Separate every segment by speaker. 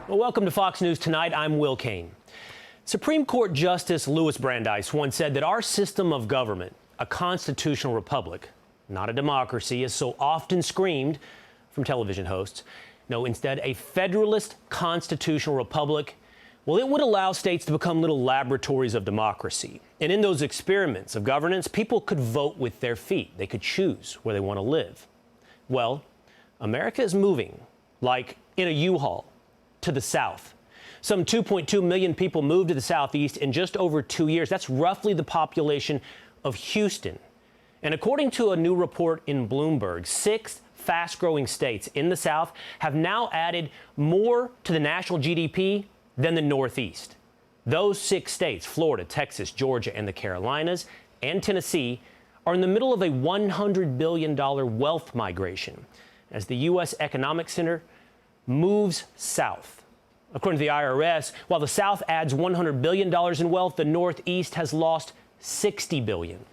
Speaker 1: Well, welcome to Fox News Tonight. I'm Will Cain. Supreme Court Justice Louis Brandeis once said that our system of government, a constitutional republic, not a democracy, as so often screamed from television hosts, no, instead a federalist constitutional republic, well, it would allow states to become little laboratories of democracy. And in those experiments of governance, people could vote with their feet. They could choose where they want to live. Well, America is moving, like in a U-Haul, to the south. Some 2.2 million people moved to the southeast in just over 2 years. That's roughly the population of Houston. And according to a new report in Bloomberg, 6 fast-growing states in the south have now added more to the national GDP than the Northeast. Those 6 states, Florida, Texas, Georgia, and the Carolinas, and Tennessee, are in the middle of a $100 billion wealth migration as the U.S. Economic Center moves south. According to the IRS, while the South adds $100 billion in wealth, the Northeast has lost $60 billion.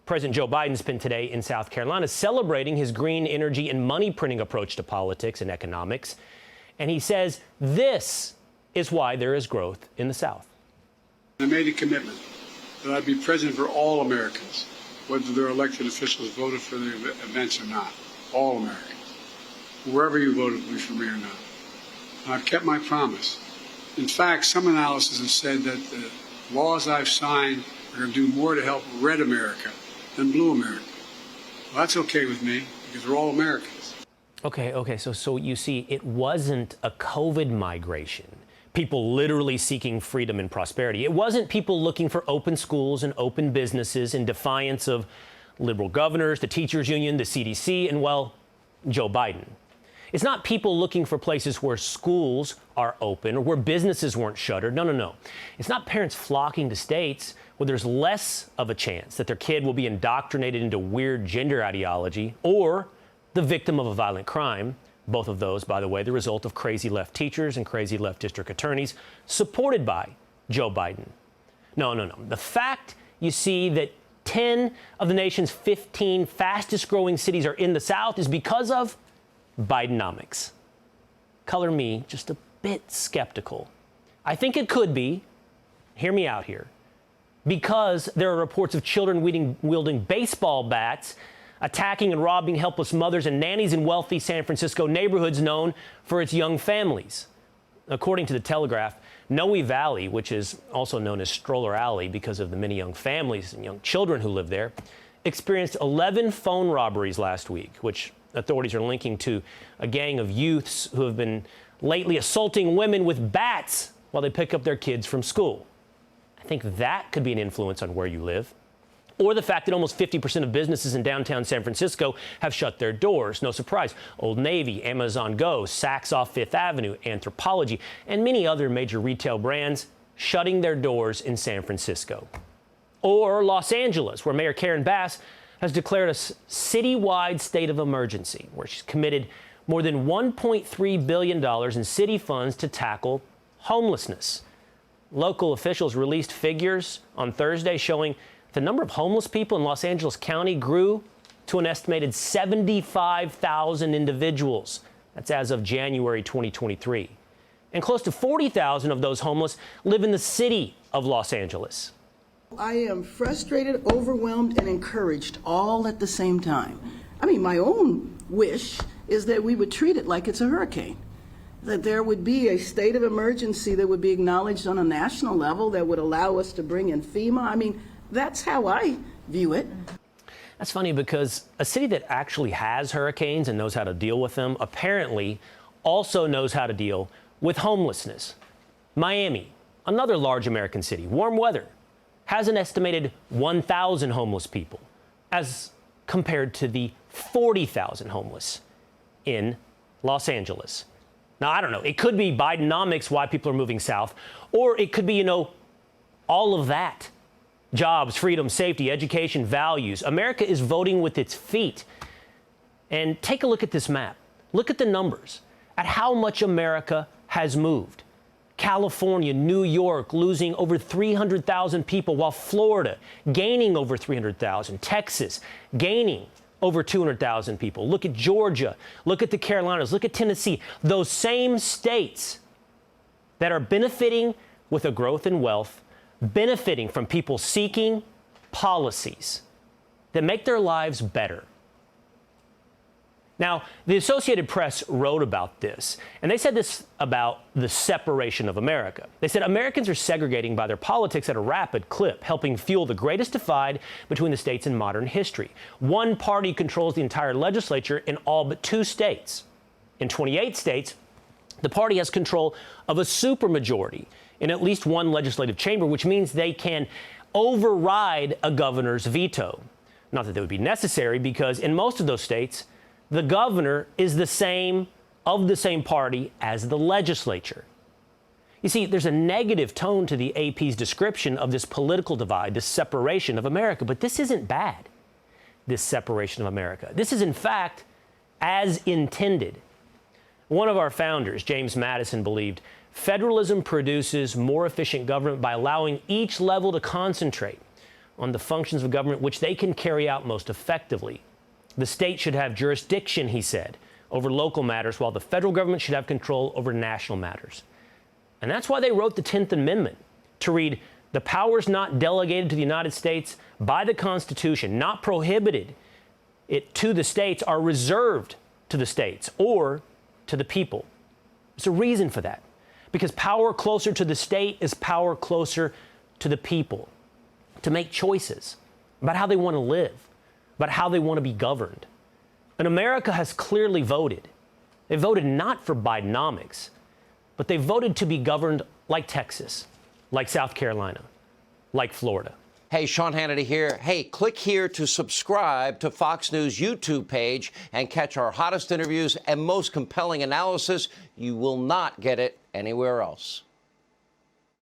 Speaker 1: President Joe Biden spent today in South Carolina celebrating his green energy and money printing approach to politics and economics. And he says this is why there is growth in the South.
Speaker 2: I made a commitment that I'd be president for all Americans, whether their elected officials voted for the events or not. All Americans. Wherever you voted for me or not. I've kept my promise. In fact, some analysis has said that the laws I've signed are going to do more to help red America than blue America. Well, that's okay with me because we're all Americans.
Speaker 1: Okay, so you see, it wasn't a COVID migration. People literally seeking freedom and prosperity. It wasn't people looking for open schools and open businesses in defiance of liberal governors, the teachers union, the CDC, and, well, Joe Biden. It's not people looking for places where schools are open or where businesses weren't shuttered. No. It's not parents flocking to states where there's less of a chance that their kid will be indoctrinated into weird gender ideology or the victim of a violent crime. Both of those, by the way, the result of crazy left teachers and crazy left district attorneys supported by Joe Biden. No. The fact you see that 10 of the nation's 15 fastest growing cities are in the South is because of Bidenomics. Color me just a bit skeptical. I think it could be, hear me out here, because there are reports of children wielding baseball bats, attacking and robbing helpless mothers and nannies in wealthy San Francisco neighborhoods known for its young families. According to the Telegraph, Noe Valley, which is also known as Stroller Alley because of the many young families and young children who live there, experienced 11 phone robberies last week, which authorities are linking to a gang of youths who have been lately assaulting women with bats while they pick up their kids from school. I think that could be an influence on where you live. Or the fact that almost 50% of businesses in downtown San Francisco have shut their doors. No surprise. Old Navy, Amazon Go, Saks off Fifth Avenue, Anthropologie, and many other major retail brands shutting their doors in San Francisco. Or Los Angeles, where Mayor Karen Bass has declared a citywide state of emergency, where she's committed more than $1.3 billion in city funds to tackle homelessness. Local officials released figures on Thursday showing the number of homeless people in Los Angeles County grew to an estimated 75,000 individuals. That's as of January 2023. And close to 40,000 of those homeless live in the city of Los Angeles.
Speaker 3: I am frustrated, overwhelmed, and encouraged all at the same time. I mean, my own wish is that we would treat it like it's a hurricane, that there would be a state of emergency that would be acknowledged on a national level that would allow us to bring in FEMA. I mean, that's how I view it.
Speaker 1: That's funny because a city that actually has hurricanes and knows how to deal with them apparently also knows how to deal with homelessness. Miami, another large American city, warm weather, has an estimated 1,000 homeless people as compared to the 40,000 homeless in Los Angeles. Now, I don't know. It could be Bidenomics, why people are moving south, or it could be, all of that. Jobs, freedom, safety, education, values. America is voting with its feet. And take a look at this map. Look at the numbers, at how much America has moved. California, New York losing over 300,000 people, while Florida gaining over 300,000. Texas gaining over 200,000 people. Look at Georgia. Look at the Carolinas. Look at Tennessee. Those same states that are benefiting with a growth in wealth, benefiting from people seeking policies that make their lives better. Now, the Associated Press wrote about this, and they said this about the separation of America. They said Americans are segregating by their politics at a rapid clip, helping fuel the greatest divide between the states in modern history. One party controls the entire legislature in all but 2 states. In 28 states, the party has control of a supermajority in at least one legislative chamber, which means they can override a governor's veto. Not that that would be necessary, because in most of those states, the governor is the same party as the legislature. You see, there's a negative tone to the AP's description of this political divide, this separation of America. But this isn't bad, this separation of America. This is, in fact, as intended. One of our founders, James Madison, believed federalism produces more efficient government by allowing each level to concentrate on the functions of government which they can carry out most effectively. The state should have jurisdiction, he said, over local matters, while the federal government should have control over national matters. And that's why they wrote the 10th Amendment, to read, the powers not delegated to the United States by the Constitution, not prohibited to the states, are reserved to the states or to the people. There's a reason for that, because power closer to the state is power closer to the people, to make choices about how they want to live, about how they want to be governed. And America has clearly voted. They voted not for Bidenomics, but they voted to be governed like Texas, like South Carolina, like Florida.
Speaker 4: Hey, Sean Hannity here. Hey, click here to subscribe to Fox News YouTube page and catch our hottest interviews and most compelling analysis. You will not get it anywhere else.